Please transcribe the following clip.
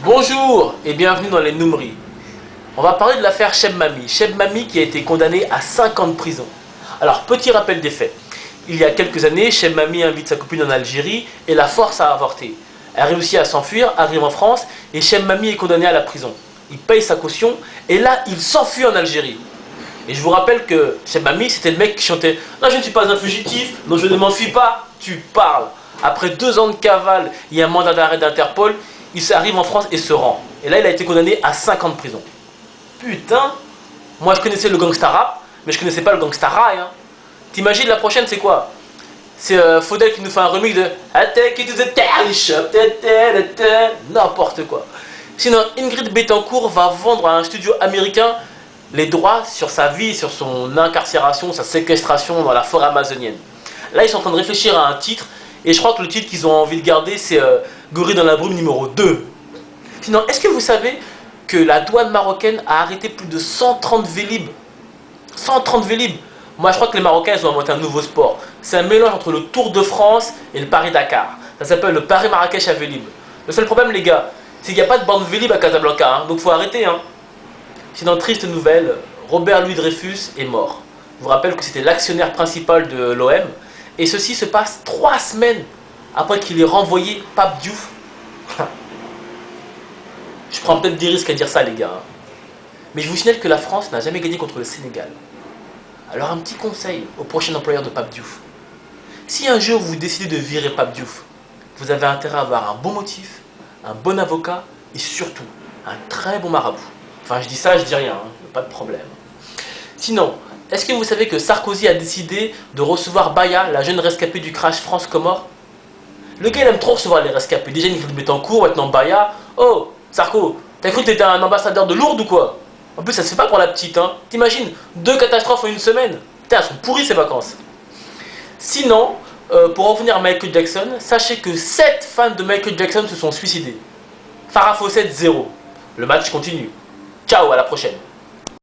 Bonjour et bienvenue dans les Noumeries. On va parler de l'affaire Cheb Mami. Cheb Mami qui a été condamné à 5 ans de prison. Alors, petit rappel des faits. Il y a quelques années, Cheb Mami invite sa copine en Algérie et la force à avorter. Elle réussit à s'enfuir, arrive en France et Cheb Mami est condamné à la prison. Il paye sa caution et là, il s'enfuit en Algérie. Et je vous rappelle que Cheb Mami, c'était le mec qui chantait « Non, je ne suis pas un fugitif, non, je ne m'enfuis pas, tu parles ». Après 2 ans de cavale, il y a un mandat d'arrêt d'Interpol, il arrive en France et se rend. Et là, il a été condamné à 5 ans de prison. Putain, moi je connaissais le gangsta rap, mais je connaissais pas le gangsta rail. Hein. T'imagines la prochaine, c'est quoi? C'est Faudel qui nous fait un remix de I take you to the tally shop, n'importe quoi. Sinon, Ingrid Betancourt va vendre à un studio américain les droits sur sa vie, sur son incarcération, sa séquestration dans la forêt amazonienne. Là, ils sont en train de réfléchir à un titre, et je crois que le titre qu'ils ont envie de garder, c'est Gorille dans la brume numéro 2. Sinon, est-ce que vous savez que la douane marocaine a arrêté plus de 130 Vélib? 130 Vélib. Moi, je crois que les Marocains, ils ont inventé un nouveau sport. C'est un mélange entre le Tour de France et le Paris-Dakar. Ça s'appelle le Paris-Marrakech à Vélib. Le seul problème, les gars, c'est qu'il n'y a pas de bande Vélib à Casablanca, hein, donc il faut arrêter. Hein. Sinon, triste nouvelle, Robert Louis Dreyfus est mort. Je vous rappelle que c'était l'actionnaire principal de l'OM. Et ceci se passe 3 semaines après qu'il ait renvoyé Pape Diouf. Je prends peut-être des risques à dire ça, les gars. Mais je vous signale que la France n'a jamais gagné contre le Sénégal. Alors un petit conseil au prochain employeur de Pape Diouf. Si un jour vous décidez de virer Pape Diouf, vous avez intérêt à avoir un bon motif, un bon avocat et surtout un très bon marabout. Enfin, je dis ça, je dis rien, hein, pas de problème. Sinon, est-ce que vous savez que Sarkozy a décidé de recevoir Baya, la jeune rescapée du crash France-Comores? Le gars, il aime trop recevoir les rescapés. Déjà, il met en cours, maintenant Baya. Oh, Sarko, t'as cru que t'étais un ambassadeur de Lourdes ou quoi? En plus, ça se fait pas pour la petite, hein. T'imagines, 2 catastrophes en 1 semaine? Putain, elles sont pourries ces vacances. Sinon, pour revenir à Michael Jackson, sachez que 7 fans de Michael Jackson se sont suicidés. Farah Fawcett 0. Le match continue. Ciao, à la prochaine.